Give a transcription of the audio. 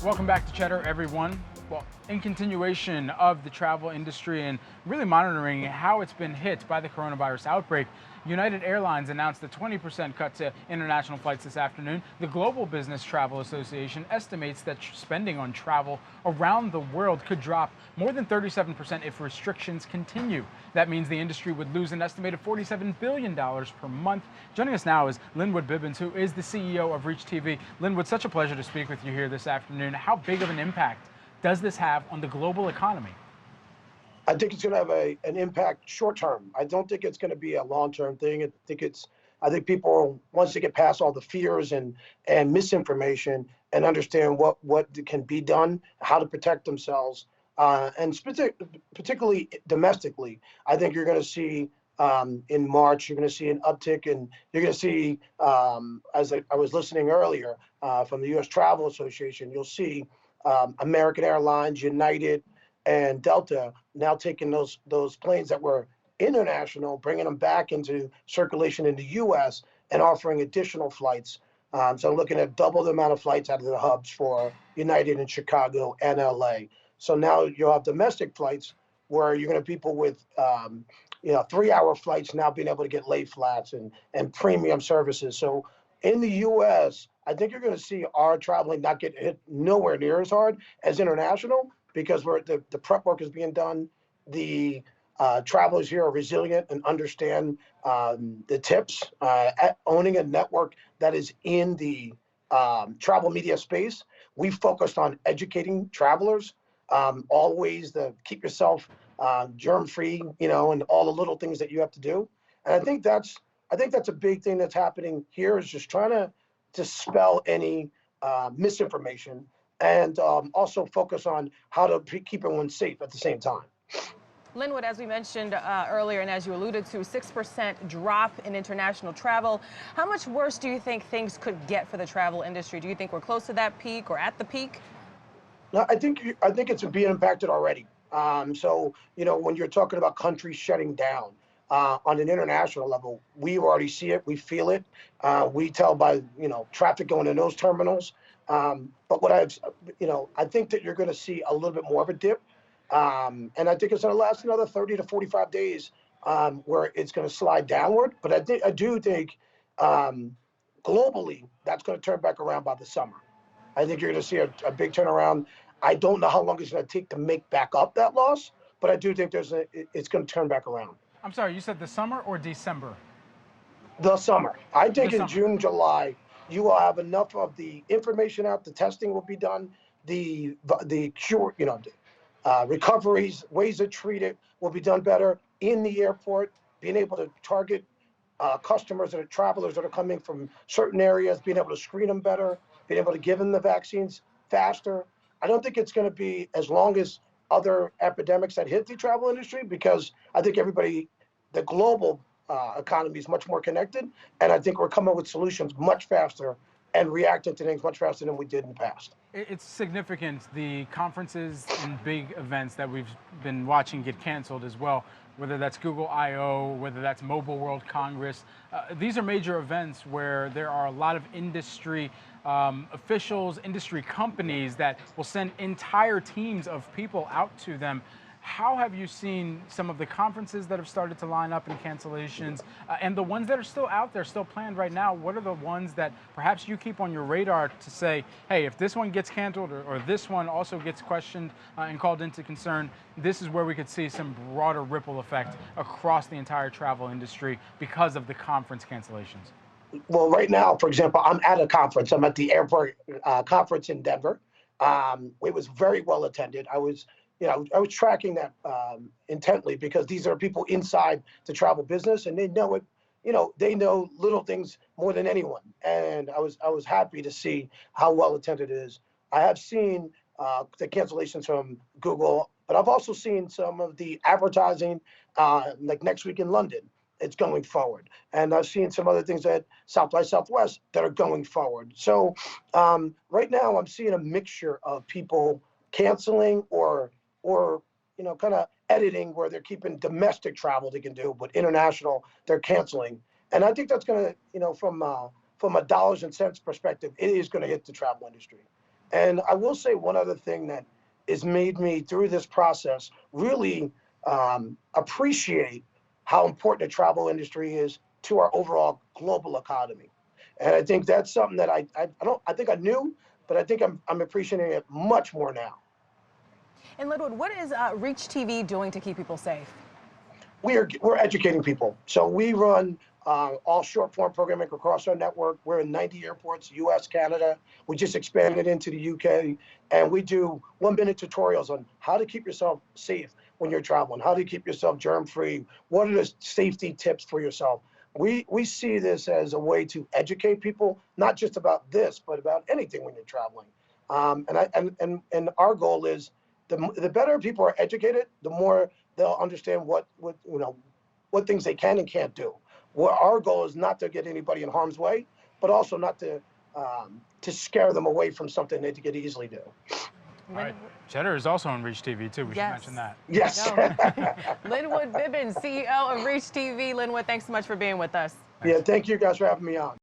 Welcome back to Cheddar, everyone. Well, in continuation of the travel industry and really monitoring how it's been hit by the coronavirus outbreak, United Airlines announced a 20% cut to international flights this afternoon. The Global Business Travel Association estimates that spending on travel around the world could drop more than 37% if restrictions continue. That means the industry would lose an estimated $47 billion per month. Joining us now is Lynnwood Bibbens, who is the CEO of ReachTV. Lynnwood, such a pleasure to speak with you here this afternoon. How big of an impact does this have on the global economy? I think it's going to have an impact short term. I don't think it's going to be a long term thing. I think people, once they get past all the fears and misinformation and understand what can be done, how to protect themselves, and particularly domestically, I think you're going to see in March, you're going to see an uptick, and you're going to see, as I was listening earlier from the U.S. Travel Association, you'll see American Airlines, United, and Delta now taking those planes that were international, bringing them back into circulation in the U.S. and offering additional flights. So looking at double the amount of flights out of the hubs for United in Chicago and L.A. So now you'll have domestic flights where you're going to have people with 3-hour flights now being able to get lay flats and premium services. So in the U.S., I think you're going to see our traveling not get hit nowhere near as hard as international, because the prep work is being done. The travelers here are resilient and understand the tips. Owning a network that is in the travel media space, we focused on educating travelers, always keep yourself germ-free, and all the little things that you have to do. And I think that's a big thing that's happening here, is just trying to dispel any misinformation and also focus on how to keep everyone safe at the same time. Lynnwood, as we mentioned earlier, and as you alluded to, 6% drop in international travel. How much worse do you think things could get for the travel industry? Do you think we're close to that peak or at the peak? No, I think it's being impacted already. So, when you're talking about countries shutting down on an international level, we already see it, we feel it. We tell by, traffic going in those terminals. But I think that you're going to see a little bit more of a dip. And I think it's going to last another 30 to 45 days where it's going to slide downward. But I do think globally, that's going to turn back around by the summer. I think you're going to see a big turnaround. I don't know how long it's going to take to make back up that loss, but I do think it's going to turn back around. I'm sorry, you said the summer or December? The summer. I think The in summer. June, July, you will have enough of the information out. The testing will be done. The cure, recoveries, ways to treat it will be done better in the airport. Being able to target customers that are travelers that are coming from certain areas, being able to screen them better, being able to give them the vaccines faster. I don't think it's going to be as long as other epidemics that hit the travel industry, because I think the global economy is much more connected, and I think we're coming with solutions much faster and reacting to things much faster than we did in the past. It's significant, the conferences and big events that we've been watching get canceled as well, whether that's Google I/O, whether that's Mobile World Congress. These are major events where there are a lot of industry officials, industry companies that will send entire teams of people out to them. How have you seen some of the conferences that have started to line up in cancellations and the ones that are still out there, still planned right now? What are the ones that perhaps you keep on your radar to say, hey, if this one gets canceled or this one also gets questioned and called into concern, this is where we could see some broader ripple effect across the entire travel industry because of the conference cancellations? Well, right now, for example, I'm at a conference. I'm at the airport conference in Denver. It was very well attended. I was tracking that intently, because these are people inside the travel business, and they know it. They know little things more than anyone. And I was happy to see how well attended it is. I have seen the cancellations from Google, but I've also seen some of the advertising, like next week in London. It's going forward, and I've seen some other things at South by Southwest that are going forward. So right now, I'm seeing a mixture of people canceling or kind of editing, where they're keeping domestic travel they can do, but international they're canceling. And I think that's going to, from a dollars and cents perspective, it is going to hit the travel industry. And I will say one other thing that has made me through this process really appreciate how important the travel industry is to our overall global economy. And I think that's something that I think I knew, but I think I'm appreciating it much more now. And Lynnwood, what is Reach TV doing to keep people safe? We're educating people. So we run all short form programming across our network. We're in 90 airports, US, Canada. We just expanded into the UK, and we do 1-minute tutorials on how to keep yourself safe when you're traveling, how to keep yourself germ free. What are the safety tips for yourself? We see this as a way to educate people, not just about this, but about anything when you're traveling. And our goal is the better people are educated, the more they'll understand what things they can and can't do. Well, our goal is not to get anybody in harm's way, but also not to scare them away from something they could easily do. All right. Cheddar is also on Reach TV too. We should mention that. Yes. Lynnwood Bibbens, CEO of Reach TV. Lynnwood, thanks so much for being with us. Yeah, thank you guys for having me on.